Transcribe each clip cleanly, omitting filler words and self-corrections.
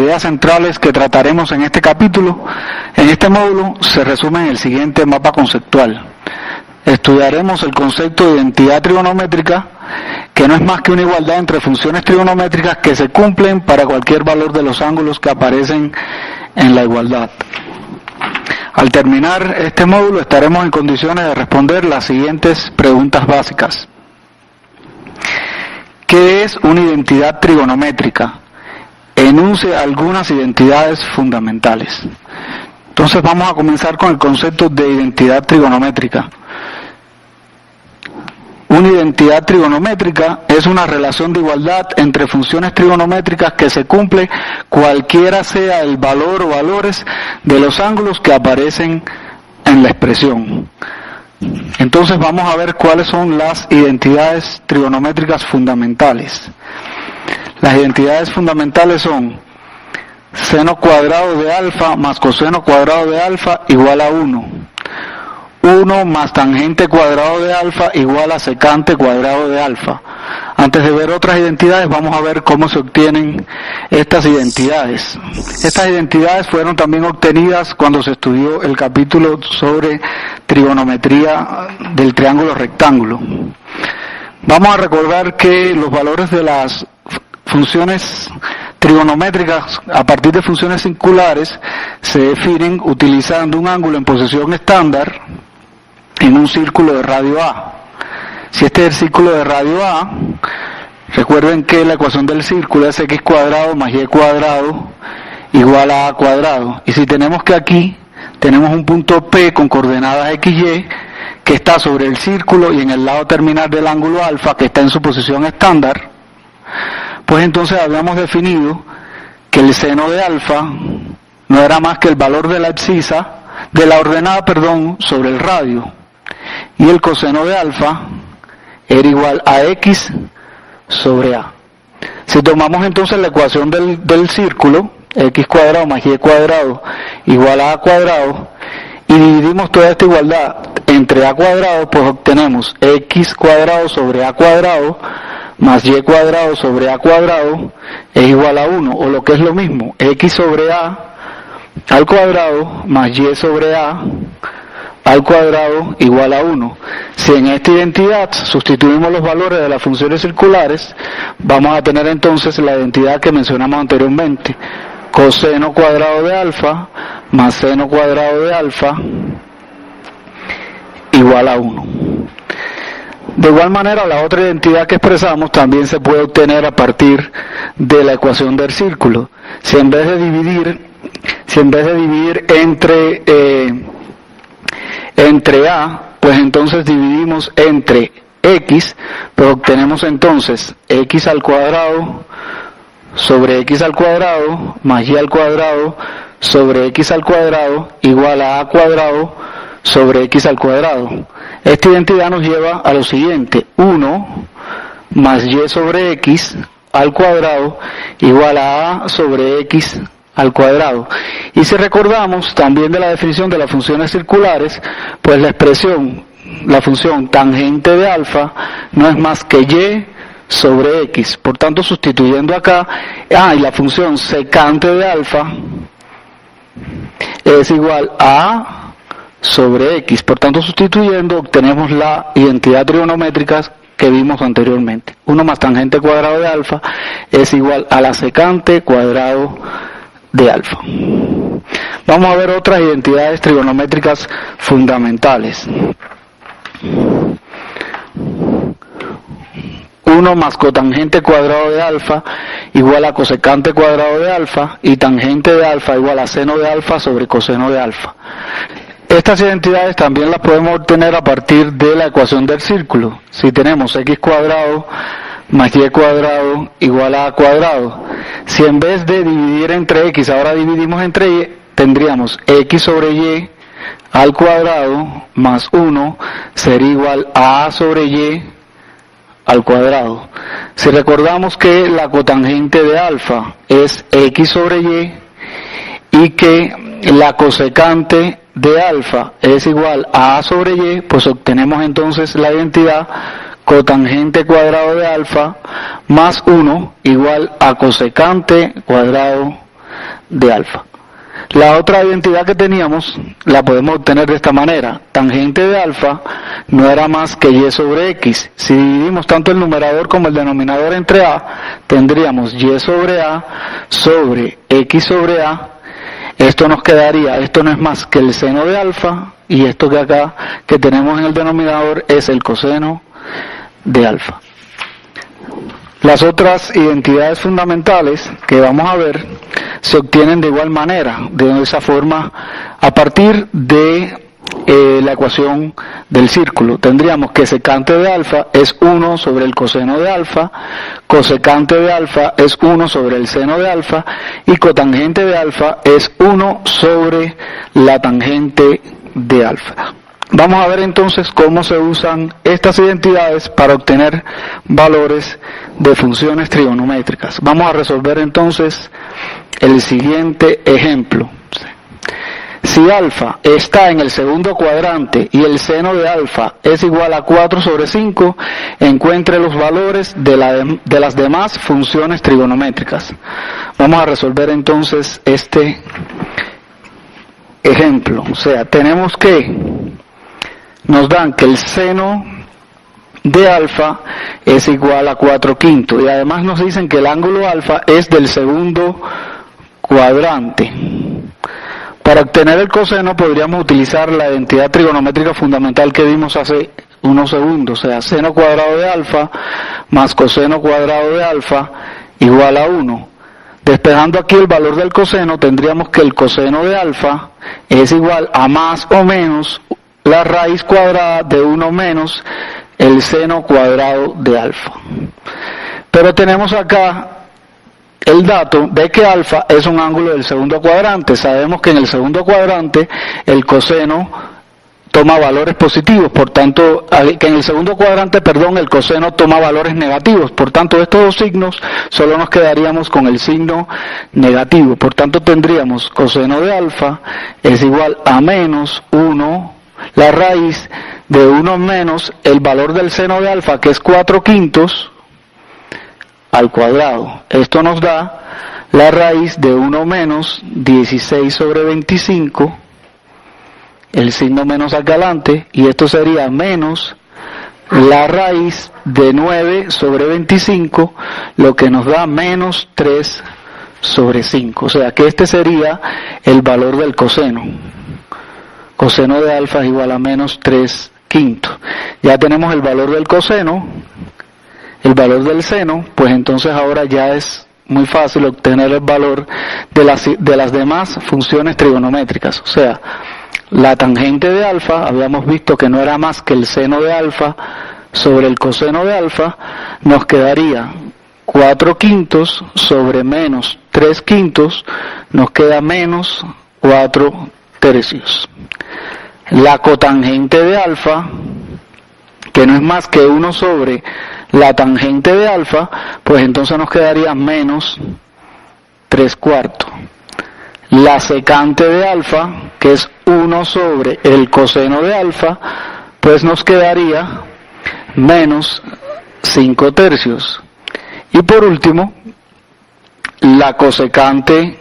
ideas centrales que trataremos en este capítulo, en este módulo, se resumen en el siguiente mapa conceptual. Estudiaremos el concepto de identidad trigonométrica, que no es más que una igualdad entre funciones trigonométricas que se cumplen para cualquier valor de los ángulos que aparecen en la igualdad. Al terminar este módulo estaremos en condiciones de responder las siguientes preguntas básicas. ¿Qué es una identidad trigonométrica? Enuncie algunas identidades fundamentales. Entonces vamos a comenzar con el concepto de identidad trigonométrica. Una identidad trigonométrica es una relación de igualdad entre funciones trigonométricas que se cumple cualquiera sea el valor o valores de los ángulos que aparecen en la expresión. Entonces vamos a ver cuáles son las identidades trigonométricas fundamentales. Las identidades fundamentales son seno cuadrado de alfa más coseno cuadrado de alfa igual a 1. 1 más tangente cuadrado de alfa igual a secante cuadrado de alfa. Antes de ver otras identidades, vamos a ver cómo se obtienen estas identidades. Estas identidades fueron también obtenidas cuando se estudió el capítulo sobre trigonometría del triángulo rectángulo. Vamos a recordar que los valores de las funciones trigonométricas a partir de funciones circulares se definen utilizando un ángulo en posición estándar en un círculo de radio A. Si este es el círculo de radio A, recuerden que la ecuación del círculo es x cuadrado más y cuadrado igual a cuadrado. Y si tenemos que aquí tenemos un punto P con coordenadas x, y que está sobre el círculo y en el lado terminal del ángulo alfa que está en su posición estándar, pues entonces habíamos definido que el seno de alfa no era más que el valor de la abscisa, de la ordenada, sobre el radio. Y el coseno de alfa era igual a x sobre a. Si tomamos entonces la ecuación del círculo, x cuadrado más y cuadrado igual a cuadrado, y dividimos toda esta igualdad entre a cuadrado, pues obtenemos x cuadrado sobre a cuadrado más y cuadrado sobre a cuadrado es igual a 1, o lo que es lo mismo, x sobre a al cuadrado más y sobre a al cuadrado igual a 1. Si en esta identidad sustituimos los valores de las funciones circulares, vamos a tener entonces la identidad que mencionamos anteriormente. Coseno cuadrado de alfa más seno cuadrado de alfa igual a 1. De igual manera, la otra identidad que expresamos también se puede obtener a partir de la ecuación del círculo. Si en vez de dividir entre a, pues entonces dividimos entre x, pues obtenemos entonces x al cuadrado sobre x al cuadrado más y al cuadrado sobre x al cuadrado igual a cuadrado sobre x al cuadrado. Esta identidad nos lleva a lo siguiente: 1 más y sobre x al cuadrado igual a sobre x al cuadrado. Y si recordamos también de la definición de las funciones circulares, pues la función tangente de alfa no es más que y sobre x. Por tanto, sustituyendo acá, y la función secante de alfa es igual a sobre x. Por tanto, sustituyendo, obtenemos la identidad trigonométrica que vimos anteriormente. 1 más tangente cuadrado de alfa es igual a la secante cuadrado de alfa. Vamos a ver otras identidades trigonométricas fundamentales. 1 más cotangente cuadrado de alfa igual a cosecante cuadrado de alfa, y tangente de alfa igual a seno de alfa sobre coseno de alfa. Estas identidades también las podemos obtener a partir de la ecuación del círculo. Si tenemos x cuadrado más y cuadrado igual a cuadrado, si en vez de dividir entre x ahora dividimos entre y, tendríamos x sobre y al cuadrado más 1 sería igual a sobre y al cuadrado. Si recordamos que la cotangente de alfa es x sobre y que la cosecante de alfa es igual a sobre y, pues obtenemos entonces la identidad cotangente cuadrado de alfa más 1 igual a cosecante cuadrado de alfa. La otra identidad que teníamos la podemos obtener de esta manera. Tangente de alfa no era más que y sobre x. Si dividimos tanto el numerador como el denominador entre a, tendríamos y sobre a sobre x sobre a. Esto nos quedaría, esto no es más que el seno de alfa, y esto que acá que tenemos en el denominador es el coseno de alfa. Las otras identidades fundamentales que vamos a ver se obtienen de igual manera, de esa forma, a partir de la ecuación del círculo. Tendríamos que secante de alfa es 1 sobre el coseno de alfa, cosecante de alfa es 1 sobre el seno de alfa, y cotangente de alfa es 1 sobre la tangente de alfa. Vamos a ver entonces cómo se usan estas identidades para obtener valores de funciones trigonométricas. Vamos a resolver entonces el siguiente ejemplo. Si alfa está en el segundo cuadrante y el seno de alfa es igual a 4 sobre 5, encuentre los valores de las demás funciones trigonométricas. Vamos a resolver entonces este ejemplo. O sea, tenemos que nos dan que el seno de alfa es igual a 4/5 y además nos dicen que el ángulo alfa es del segundo cuadrante. Para obtener el coseno podríamos utilizar la identidad trigonométrica fundamental que vimos hace unos segundos, o sea, seno cuadrado de alfa más coseno cuadrado de alfa igual a 1. Despejando aquí el valor del coseno, tendríamos que el coseno de alfa es igual a más o menos la raíz cuadrada de 1 menos el seno cuadrado de alfa. Pero tenemos acá el dato de que alfa es un ángulo del segundo cuadrante. Sabemos que en el segundo cuadrante el coseno toma valores positivos, por tanto, que en el segundo cuadrante, el coseno toma valores negativos. Por tanto, estos dos signos solo nos quedaríamos con el signo negativo. Por tanto, tendríamos coseno de alfa es igual a menos 1, la raíz de 1 menos el valor del seno de alfa, que es 4/5, al cuadrado. Esto nos da la raíz de 1 menos 16 sobre 25, el signo menos acá adelante, y esto sería menos la raíz de 9 sobre 25, lo que nos da menos 3 sobre 5. O sea que este sería el valor del coseno. Coseno de alfa es igual a menos 3/5. Ya tenemos el valor del coseno, el valor del seno, pues entonces ahora ya es muy fácil obtener el valor de las demás funciones trigonométricas. O sea, la tangente de alfa, habíamos visto que no era más que el seno de alfa sobre el coseno de alfa, nos quedaría 4/5 sobre menos 3/5, nos queda menos 4/3. La cotangente de alfa, que no es más que 1 sobre la tangente de alfa, pues entonces nos quedaría menos 3/4. La secante de alfa, que es 1 sobre el coseno de alfa, pues nos quedaría menos 5/3. Y por último, la cosecante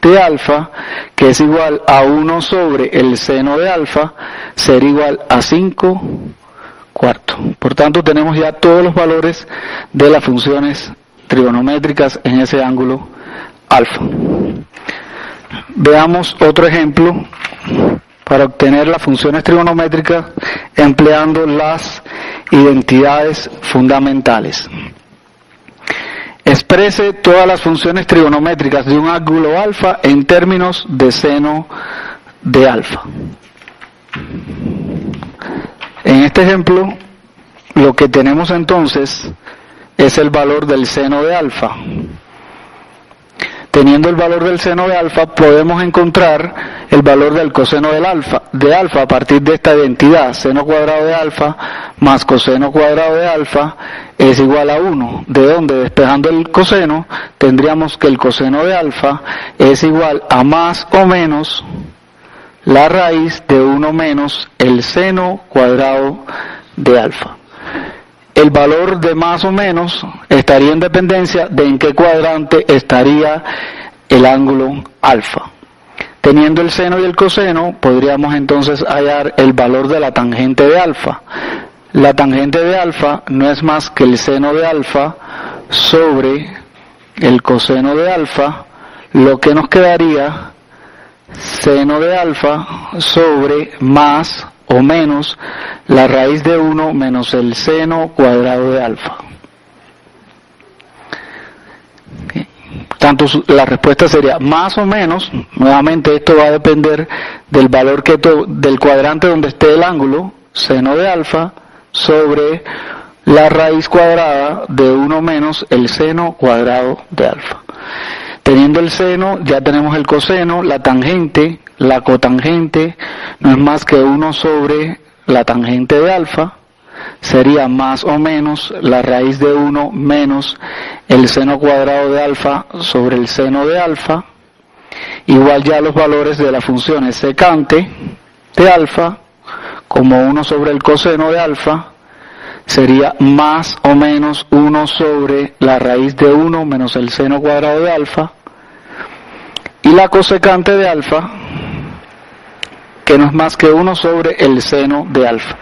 de alfa, que es igual a 1 sobre el seno de alfa, sería igual a 5/4. Por tanto, tenemos ya todos los valores de las funciones trigonométricas en ese ángulo alfa. Veamos otro ejemplo para obtener las funciones trigonométricas empleando las identidades fundamentales. Exprese todas las funciones trigonométricas de un ángulo alfa en términos de seno de alfa. En este ejemplo, lo que tenemos entonces es el valor del seno de alfa. Teniendo el valor del seno de alfa, podemos encontrar el valor del coseno de alfa a partir de esta identidad. Seno cuadrado de alfa más coseno cuadrado de alfa es igual a 1. De donde, despejando el coseno, tendríamos que el coseno de alfa es igual a más o menos la raíz de 1 menos el seno cuadrado de alfa. El valor de más o menos estaría en dependencia de en qué cuadrante estaría el ángulo alfa. Teniendo el seno y el coseno, podríamos entonces hallar el valor de la tangente de alfa. La tangente de alfa no es más que el seno de alfa sobre el coseno de alfa, lo que nos quedaría seno de alfa sobre más o menos la raíz de 1 menos el seno cuadrado de alfa. Tanto la respuesta sería más o menos. Nuevamente esto va a depender del valor del cuadrante donde esté el ángulo, seno de alfa sobre la raíz cuadrada de 1 menos el seno cuadrado de alfa. Teniendo el seno, ya tenemos el coseno, la tangente, la cotangente, no es más que 1 sobre la tangente de alfa, sería más o menos la raíz de 1 menos el seno cuadrado de alfa sobre el seno de alfa. Igual ya los valores de las funciones secante de alfa, como 1 sobre el coseno de alfa, sería más o menos 1 sobre la raíz de 1 menos el seno cuadrado de alfa. Y la cosecante de alfa, que no es más que 1 sobre el seno de alfa.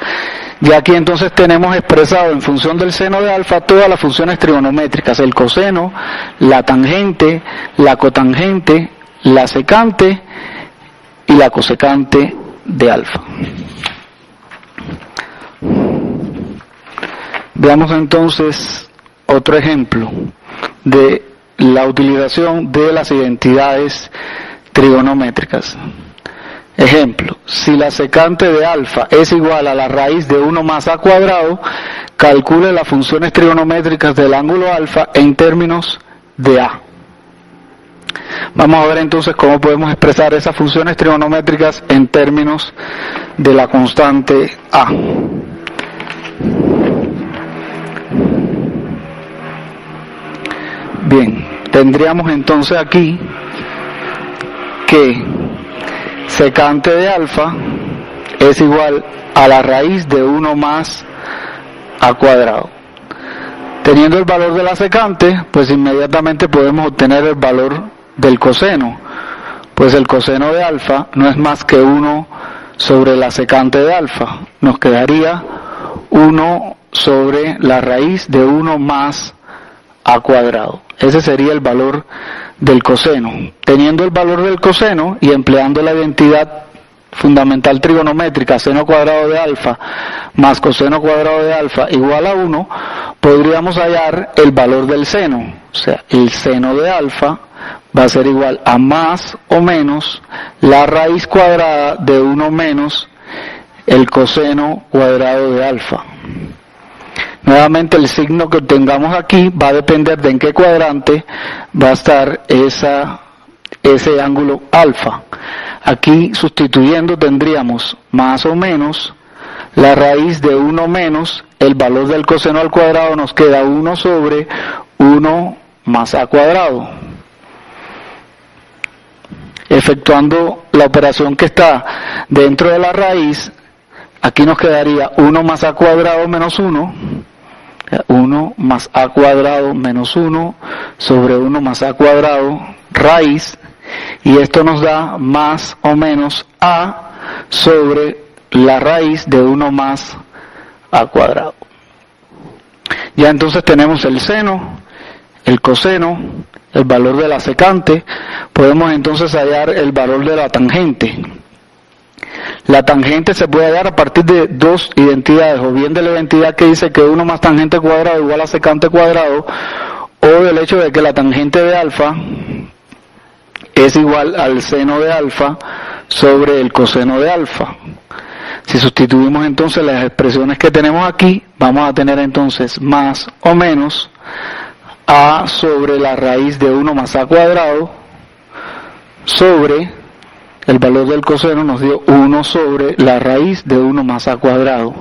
Y aquí entonces tenemos expresado en función del seno de alfa todas las funciones trigonométricas: el coseno, la tangente, la cotangente, la secante y la cosecante de alfa. Veamos entonces otro ejemplo de la utilización de las identidades trigonométricas. Ejemplo, si la secante de alfa es igual a la raíz de 1 más a cuadrado, calcule las funciones trigonométricas del ángulo alfa en términos de a. Vamos a ver entonces cómo podemos expresar esas funciones trigonométricas en términos de la constante a. Bien, tendríamos entonces aquí que secante de alfa es igual a la raíz de 1 más a cuadrado. Teniendo el valor de la secante, pues inmediatamente podemos obtener el valor del coseno, pues el coseno de alfa no es más que 1 sobre la secante de alfa. Nos quedaría 1 sobre la raíz de 1 más a cuadrado. Ese sería el valor del coseno. Teniendo el valor del coseno y empleando la identidad fundamental trigonométrica seno cuadrado de alfa más coseno cuadrado de alfa igual a 1, podríamos hallar el valor del seno. O sea, el seno de alfa va a ser igual a más o menos la raíz cuadrada de 1 menos el coseno cuadrado de alfa. Nuevamente el signo que obtengamos aquí va a depender de en qué cuadrante va a estar ese ángulo alfa. Aquí sustituyendo tendríamos más o menos la raíz de 1 menos el valor del coseno al cuadrado, nos queda 1 sobre 1 más a cuadrado. Efectuando la operación que está dentro de la raíz, aquí nos quedaría 1 más a cuadrado menos 1. 1 más a cuadrado menos 1 sobre 1 más a cuadrado raíz, y esto nos da más o menos a sobre la raíz de 1 más a cuadrado. Ya entonces tenemos el seno, el coseno, el valor de la secante. Podemos entonces hallar el valor de la tangente. La tangente se puede hallar a partir de dos identidades, o bien de la identidad que dice que 1 más tangente cuadrado igual a secante cuadrado, o del hecho de que la tangente de alfa es igual al seno de alfa sobre el coseno de alfa. Si sustituimos entonces las expresiones que tenemos aquí, vamos a tener entonces más o menos a sobre la raíz de 1 más a cuadrado sobre el valor del coseno, nos dio 1 sobre la raíz de 1 más a cuadrado.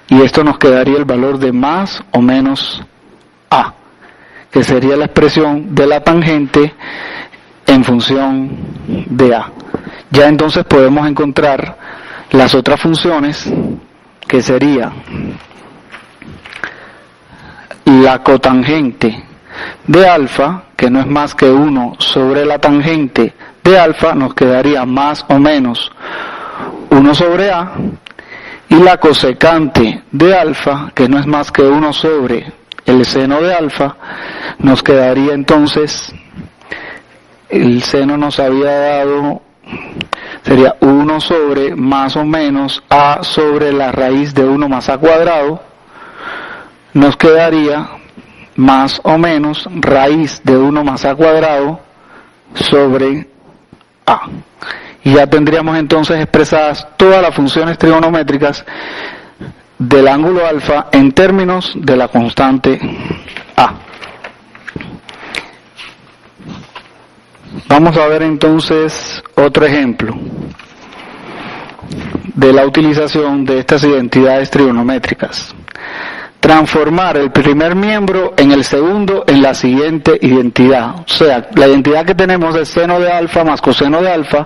Y esto nos quedaría el valor de más o menos a, que sería la expresión de la tangente en función de a. Ya entonces podemos encontrar las otras funciones, que sería la cotangente de alfa, que no es más que 1 sobre la tangente de alfa, nos quedaría más o menos 1 sobre a, y la cosecante de alfa, que no es más que 1 sobre el seno de alfa, nos quedaría entonces, el seno nos había dado, sería 1 sobre más o menos a sobre la raíz de 1 más a cuadrado, nos quedaría más o menos raíz de 1 más a cuadrado sobre a. Y ya tendríamos entonces expresadas todas las funciones trigonométricas del ángulo alfa en términos de la constante a. Vamos a ver entonces otro ejemplo de la utilización de estas identidades trigonométricas. Transformar el primer miembro en el segundo en la siguiente identidad. O sea, la identidad que tenemos es seno de alfa más coseno de alfa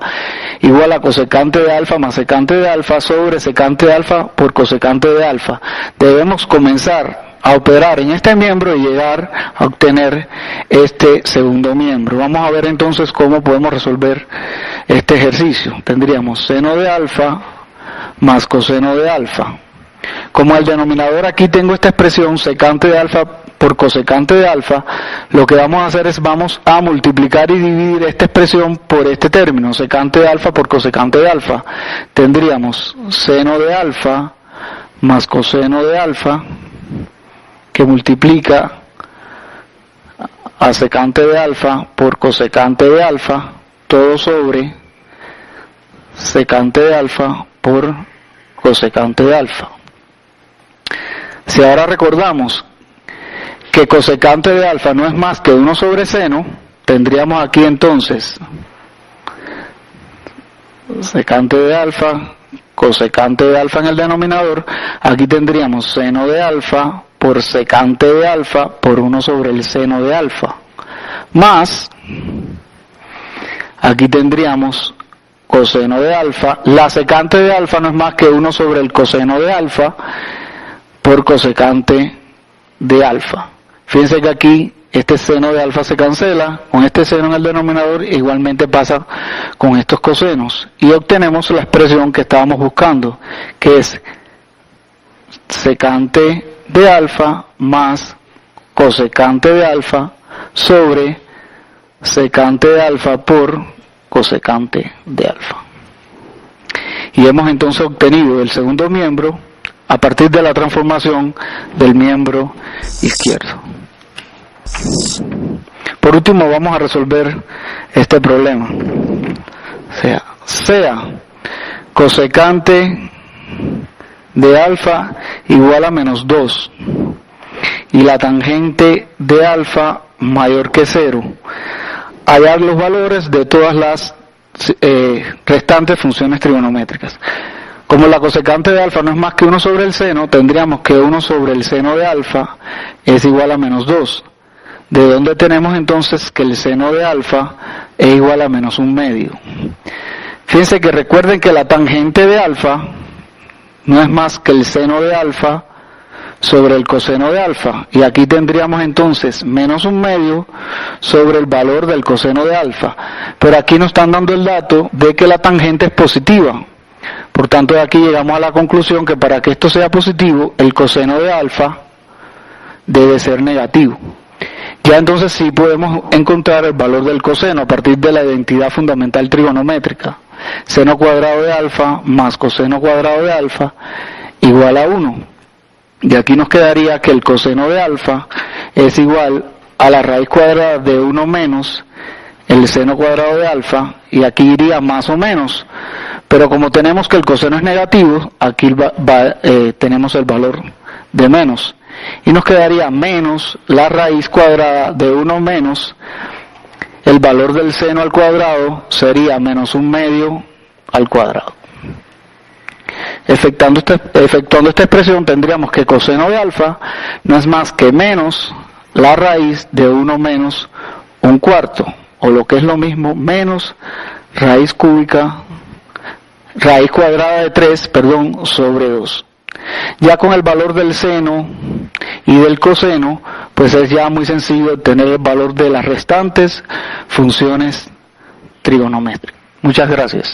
igual a cosecante de alfa más secante de alfa sobre secante de alfa por cosecante de alfa. Debemos comenzar a operar en este miembro y llegar a obtener este segundo miembro. Vamos a ver entonces cómo podemos resolver este ejercicio. Tendríamos seno de alfa más coseno de alfa. Como el denominador aquí tengo esta expresión secante de alfa por cosecante de alfa, lo que vamos a hacer es vamos a multiplicar y dividir esta expresión por este término, secante de alfa por cosecante de alfa. Tendríamos seno de alfa más coseno de alfa, que multiplica a secante de alfa por cosecante de alfa, todo sobre secante de alfa por cosecante de alfa. Si ahora recordamos que cosecante de alfa no es más que 1 sobre seno, tendríamos aquí entonces secante de alfa, cosecante de alfa en el denominador, aquí tendríamos seno de alfa por secante de alfa por 1 sobre el seno de alfa, más, aquí tendríamos coseno de alfa, la secante de alfa no es más que 1 sobre el coseno de alfa por cosecante de alfa. Fíjense que aquí este seno de alfa se cancela con este seno en el denominador, igualmente pasa con estos cosenos y obtenemos la expresión que estábamos buscando, que es secante de alfa más cosecante de alfa sobre secante de alfa por cosecante de alfa. Y hemos entonces obtenido el segundo miembro a partir de la transformación del miembro izquierdo. Por último vamos a resolver este problema. Sea cosecante de alfa igual a menos 2 y la tangente de alfa mayor que 0. Hallar los valores de todas las restantes funciones trigonométricas. Como la cosecante de alfa no es más que 1 sobre el seno, tendríamos que 1 sobre el seno de alfa es igual a menos 2. ¿De dónde tenemos entonces que el seno de alfa es igual a menos 1/2? Fíjense que recuerden que la tangente de alfa no es más que el seno de alfa sobre el coseno de alfa. Y aquí tendríamos entonces menos 1/2 sobre el valor del coseno de alfa. Pero aquí nos están dando el dato de que la tangente es positiva. Por tanto, de aquí llegamos a la conclusión que para que esto sea positivo, el coseno de alfa debe ser negativo. Ya entonces sí podemos encontrar el valor del coseno a partir de la identidad fundamental trigonométrica. Seno cuadrado de alfa más coseno cuadrado de alfa igual a 1. Y aquí nos quedaría que el coseno de alfa es igual a la raíz cuadrada de 1 menos el seno cuadrado de alfa, y aquí iría más o menos. Pero como tenemos que el coseno es negativo, aquí tenemos el valor de menos. Y nos quedaría menos la raíz cuadrada de 1 menos el valor del seno al cuadrado, sería menos 1/2 al cuadrado. Efectuando esta expresión tendríamos que coseno de alfa no es más que menos la raíz de 1 menos 1/4, o lo que es lo mismo, menos raíz cuadrada de 3, sobre 2. Ya con el valor del seno y del coseno pues es ya muy sencillo obtener el valor de las restantes funciones trigonométricas. Muchas gracias.